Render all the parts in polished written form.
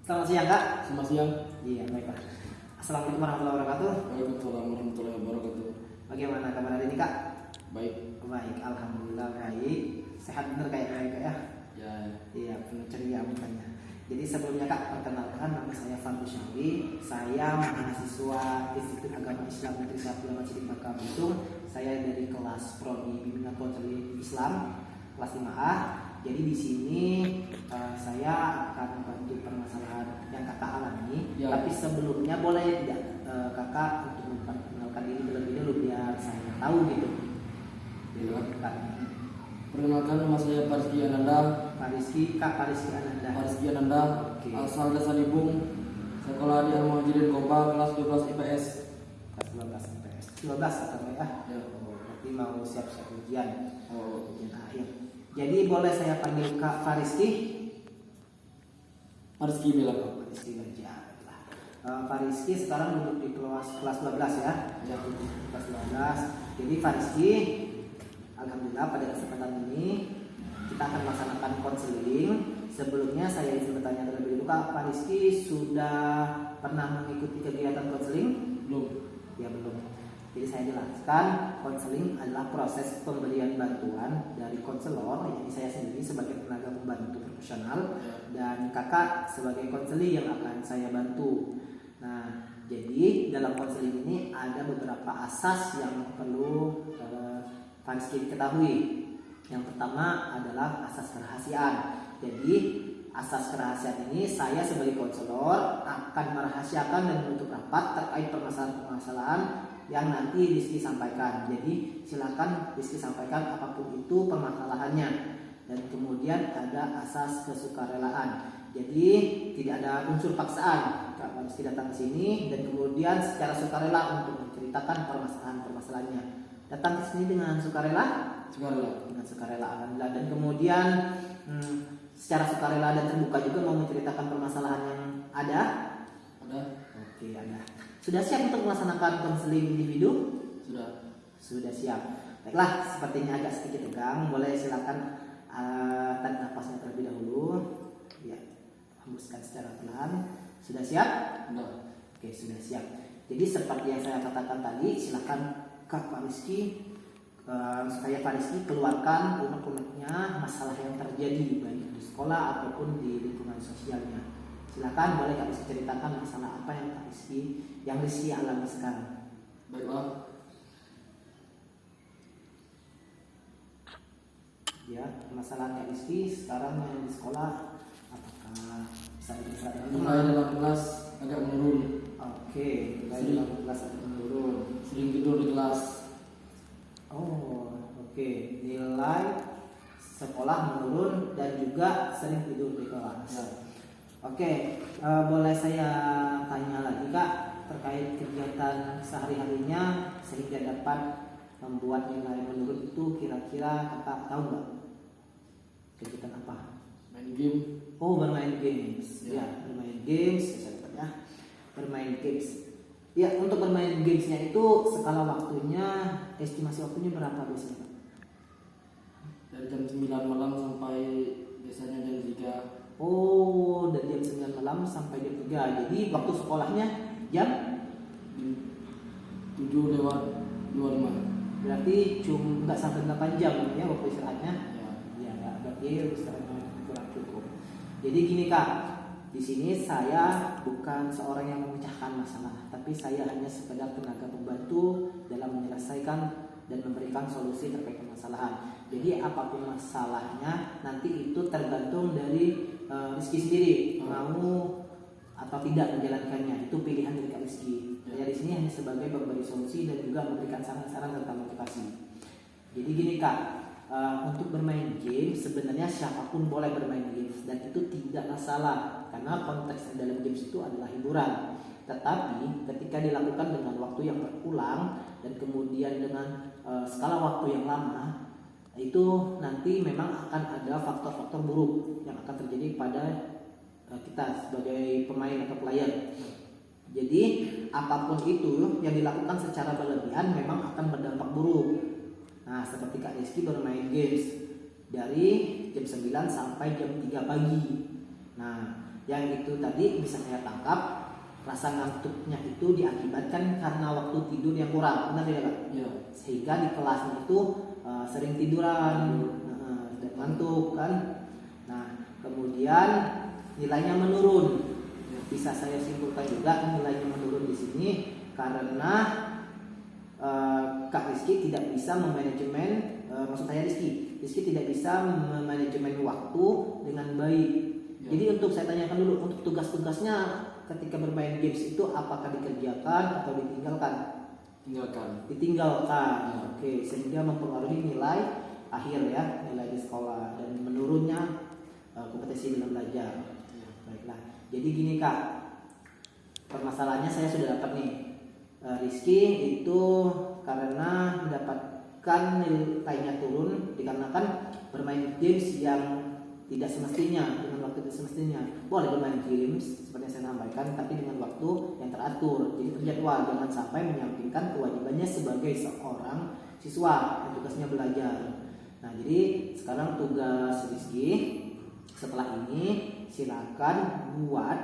Selamat siang Kak. Selamat siang. Iya baiklah. Assalamualaikum warahmatullahi wabarakatuh. Waalaikumsalam warahmatullahi wabarakatuh. Bagaimana kabar hari ini Kak? Baik. Baik, alhamdulillah baik. Sehat bener kayaknya Kak ya? Ya. Iya, penuh ceria mukanya. Jadi sebelumnya Kak, perkenalkan nama saya Fadlu Syawi. Saya mahasiswa Institut Agama Islam Negeri 1 Masjid Bakar Bitung. Saya dari kelas Prodi Bimbingan Konseling Islam kelas 5A. Jadi di sini saya akan membantu permasalahan yang Kakak alami. Ya. Tapi sebelumnya boleh tidak Kakak untuk memperkenalkan diri terlebih dahulu biar saya tahu gitu. Ya. Kak. Perkenalkan, nama saya Pariski Ananda. Kak Pariski Ananda. Pariski Ananda. Oke. Asal Desa Libung. Sekolah di Al-Muhajirin Kompa, kelas 12 IPS. Kelas 12 IPS. 12 atau ya? Ya. Oh, berarti mau siap-siap ujian. Oh. Ujian akhir. Jadi boleh saya panggil Kak Pariski? Pariski bilang. Pariski aja. Pariski sekarang duduk di kelas 12 ya? Ya. Kelas 12. Jadi Pariski, alhamdulillah pada kesempatan ini kita akan melaksanakan konseling. Sebelumnya saya izin bertanya terlebih dahulu, Kak Pariski sudah pernah mengikuti kegiatan konseling? Belum. Ya belum. Jadi saya jelaskan, konseling adalah proses pemberian bantuan dari konselor, yakni saya sendiri sebagai tenaga pembantu profesional, dan kakak sebagai konseli yang akan saya bantu. Nah, jadi dalam konseling ini ada beberapa asas yang perlu Pariski ketahui. Yang pertama adalah asas kerahasiaan. Jadi asas kerahasiaan ini saya sebagai konselor akan merahasiakan dan menutup rapat terkait permasalahan-permasalahan yang nanti Rizky sampaikan. Jadi silakan Rizky sampaikan apapun itu permasalahannya. Dan kemudian ada asas kesukarelaan. Jadi tidak ada unsur paksaan. Kak Rizky datang ke sini dan kemudian secara sukarela untuk menceritakan permasalahan-permasalahannya. Datang ke sini dengan sukarela? Sukarela. Dengan sukarela, alhamdulillah. Dan kemudian secara sukarela dan terbuka juga mau menceritakan permasalahan yang ada? Ada? Oke, ada. Sudah siap untuk melaksanakan konseling individu? Sudah. Sudah siap. Baiklah, sepertinya agak sedikit tegang. Boleh silakan tarik nafasnya terlebih dahulu. Ya, hembuskan secara pelan. Sudah siap? Sudah. Oke, sudah siap. Jadi seperti yang saya katakan tadi, silakan Kak Pariski, supaya Pariski keluarkan unek-uneknya masalah yang terjadi baik di sekolah ataupun di lingkungan sosialnya. Silakan, boleh Kak Rizky ceritakan masalah apa yang Rizky alami sekarang. Baiklah. Ya, permasalahan Kak Rizky sekarang yang di sekolah, apakah bisa diceritakan? Nilai dalam kelas agak menurun. Oke, nilai dalam kelas agak menurun. Sering tidur di kelas. Oh, oke. Nilai sekolah menurun dan juga sering tidur di kelas. Ya. Oke, boleh saya tanya lagi Kak terkait kegiatan sehari-harinya sehingga dapat membuat nilai menurun itu, kira-kira Kakak tahu nggak kegiatan apa? Main game. Oh, bermain games. Ya. Ya, bermain games, ya. Bermain games. Ya, untuk bermain gamesnya itu skala waktunya, estimasi waktunya berapa biasanya Kak? Dari jam 9 malam sampai biasanya jam 3. Oh, dari jam 9 malam sampai jam 3. Jadi waktu sekolahnya jam 7 lewat 25. berarti cuma nggak sampai 8 jam ya waktu istirahatnya. Ya. Ya, nggak, berarti istirahatnya kurang cukup. Jadi gini Kak, di sini saya bukan seorang yang memecahkan masalah, tapi saya hanya sekedar tenaga pembantu dalam menyelesaikan dan memberikan solusi terkait permasalahan. Jadi apapun masalahnya nanti itu tergantung dari Rizky sendiri mau atau tidak menjalankannya. Itu pilihan dari Kak Rizky. Saya di sini hanya sebagai pemberi solusi dan juga memberikan saran-saran serta motivasi. Jadi gini Kak, untuk bermain game sebenarnya siapapun boleh bermain games dan itu tidaklah salah karena konteks dalam games itu adalah hiburan. Tetapi ketika dilakukan dengan waktu yang berulang dan kemudian dengan skala waktu yang lama, itu nanti memang akan ada faktor-faktor buruk yang akan terjadi pada kita sebagai pemain atau player. Jadi apapun itu yang dilakukan secara berlebihan memang akan berdampak buruk. Nah, seperti Kak Rizky bermain games dari jam 9 sampai jam 3 pagi. Nah, Yang itu tadi bisa saya tangkap rasa ngantuknya itu diakibatkan karena waktu tidur yang kurang, benar tidak Pak? Ya. Sehingga di kelasnya itu sering tiduran, dan ngantuk kan. Nah, kemudian nilainya menurun. Bisa saya simpulkan juga nilainya menurun di sini karena Kak Rizky tidak bisa memanajemen, maksud saya Rizky tidak bisa memanajemen waktu dengan baik. Ya. Jadi untuk saya tanyakan dulu, untuk tugas-tugasnya ketika bermain games itu apakah dikerjakan atau ditinggalkan? Ditinggalkan. Ya. Oke, sehingga mempengaruhi nilai akhir ya, nilai di sekolah dan menurunnya kompetensi dalam belajar. Ya. Baiklah. Jadi gini Kak, permasalahannya saya sudah dapat nih. Rizky itu karena mendapatkan nilainya turun dikarenakan bermain games yang tidak semestinya, dengan waktu tidak semestinya. Boleh bermain games seperti yang saya sampaikan, tapi dengan waktu yang teratur, jadi terjadwal. Jangan sampai menyampingkan kewajibannya sebagai seorang siswa yang tugasnya belajar. Nah, jadi sekarang tugas Rizky setelah ini silakan buat.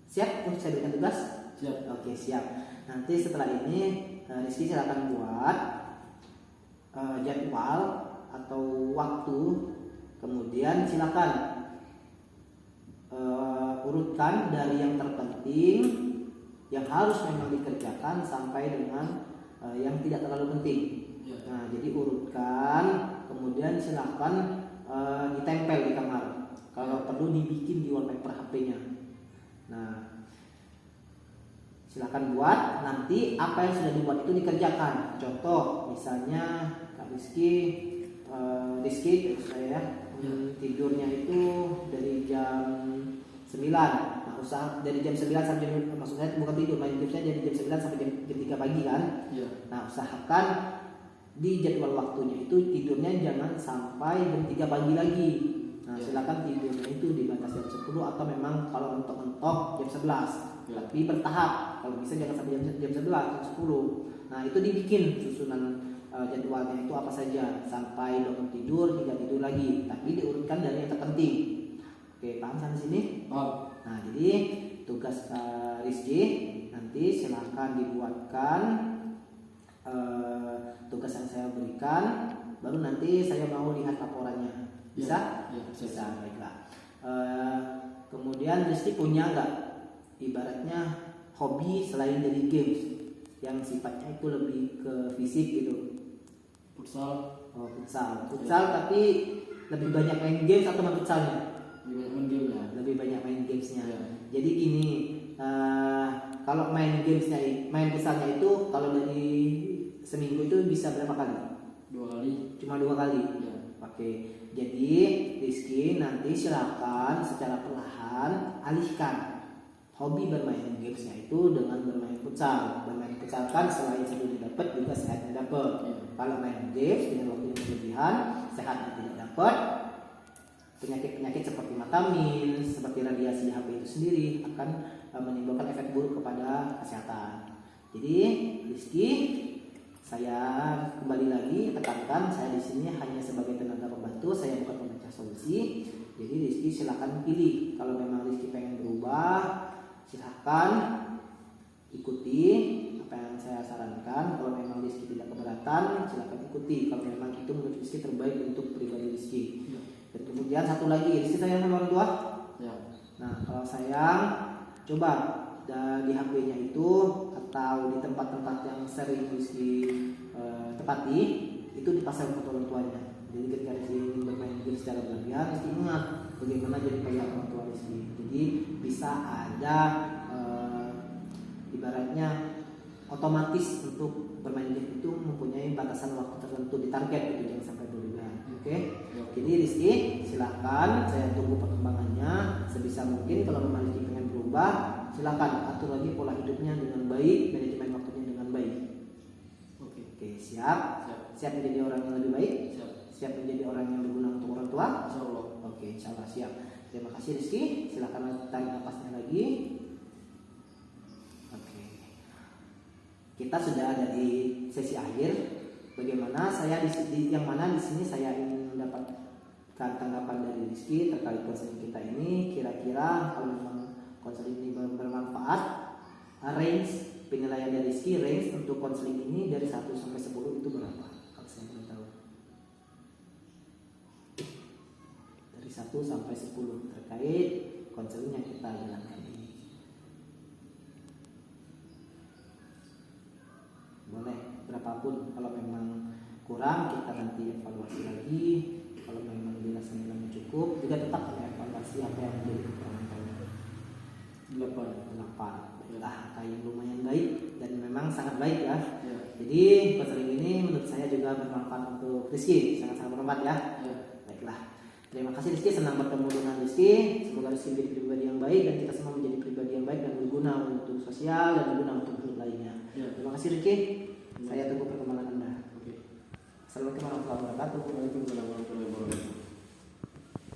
Siap untuk saya berikan tugas? Siap. Oke, siap. Nanti setelah ini Rizky silakan buat jadwal atau waktu. Kemudian silakan urutkan dari yang terpenting yang harus memang dikerjakan sampai dengan yang tidak terlalu penting. Ya. Nah, jadi urutkan, kemudian silakan ditempel di kamar. Kalau perlu dibikin di wallpaper HP-nya. Nah, silakan buat, nanti apa yang sudah dibuat itu dikerjakan. Contoh, misalnya Kak Rizky saya tidurnya itu dari jam 9. Nah, usaha dari jam 9 sampai maksud saya bukan tidur, main gamesnya dari jam 9 sampai jam 3 pagi kan. Ya. Nah, usahakan di jadwal waktunya itu tidurnya jangan sampai jam 3 pagi lagi. Nah, silakan tidurnya itu dibatasi jam 10 atau memang kalau mentok-mentok jam 11. Ya. Tapi bertahap, kalau bisa jangan sampai jam 11, jam 10. Nah, itu dibikin susunan jadwalnya itu apa saja sampai bangun tidur hingga tidur lagi, tapi diurutkan dari yang terpenting. Oke, paham sampai sini? Paham. Nah, jadi tugas Rizky nanti silahkan dibuatkan tugas yang saya berikan, baru nanti saya mau lihat laporannya. Bisa? Ya, bisa. Baiklah. Kemudian Rizky punya nggak ibaratnya hobi selain dari games yang sifatnya itu lebih ke fisik gitu? Futsal. Oh, futsal tapi lebih banyak main games atau main futsalnya? Lebih main game ya. Lebih banyak main gamesnya. Ya. Jadi gini, kalau main gamesnya, main futsalnya itu kalau dari seminggu itu bisa berapa kali? 2 kali. Cuma 2 kali. Ya. Oke, jadi Rizky nanti silakan secara perlahan alihkan hobi bermain gamesnya itu dengan bermain futsal. Bermain futsal kan selain serunya dapat juga sehatnya dapat. Ya. Kalau main games dengan waktu yang berlebihan, sehatnya tidak dapat. Penyakit-penyakit seperti mata minus, seperti radiasi HP itu sendiri akan menimbulkan efek buruk kepada kesehatan. Jadi Rizky, saya kembali lagi tekankan, saya di sini hanya sebagai tenaga pembantu, saya bukan pemecah solusi. Jadi Rizky silakan pilih. Kalau memang Rizky pengen berubah, silakan ikuti apa yang saya sarankan. Kalau memang Rizky tidak keberatan, silakan ikuti. Kalau memang itu menurut Rizky terbaik untuk pribadi Rizky. Ya. Dan kemudian satu lagi, Rizky sayang sama orang tua? Ya. Nah, kalau sayang, coba di HP-nya itu atau di tempat-tempat yang sering Rizky tepati itu dipasang foto orang tuanya. Jadi ketika Rizky ingin bermain game secara berlebihan, Rizky ingat bagaimana jadi kayak orang tua Rizky. Jadi bisa ada ibaratnya otomatis untuk bermain game itu mempunyai batasan waktu tertentu, di target gitu, jangan sampai berlebihan. Oke? Jadi Rizky silakan, saya tunggu perkembangannya. Sebisa mungkin kalau memang Rizky pengen berubah, silakan atur lagi pola hidupnya dengan baik, manajemen waktunya dengan baik. Oke, siap? Siap menjadi orang yang lebih baik? Siap menjadi orang yang berguna untuk orang tua? Insyaallah. Oke, insyaallah siap. Terima kasih Rizky. Silakan tarik napasnya lagi. Oke. Kita sudah ada di sesi akhir. Bagaimana saya yang mana di sini saya ingin mendapat tanggapan dari Rizky terkait konseling kita ini. Kira-kira kalau memang konseling ini bermanfaat, range penilaian dari Rizky, range untuk konseling ini dari 1 sampai 10 itu berapa? Kalau saya belum tahu. Dari 1 sampai 10 terkait konseling yang kita jalankan ini. Boleh berapapun, kalau memang kurang kita nanti evaluasi lagi. Kalau memang dirasa nilainya cukup, juga tetap evaluasi apa yang menjadi kekurangan kalian. 8. Baiklah, angka yang lumayan baik dan memang sangat baik ya. Ya. Jadi konseling ini menurut saya juga bermanfaat untuk Rizky, sangat-sangat bermanfaat ya. Ya. Baiklah, terima kasih Rizky, senang bertemu dengan Rizky. Semoga Rizky menjadi pribadi yang baik dan kita semua menjadi pribadi yang baik dan berguna untuk sosial dan berguna untuk hidup lainnya. Ya. Terima kasih Rizky. Saya tunggu perkembangan Anda. Oke. Assalamualaikum warahmatullahi wabarakatuh. Waalaikumsalam warahmatullahi wabarakatuh.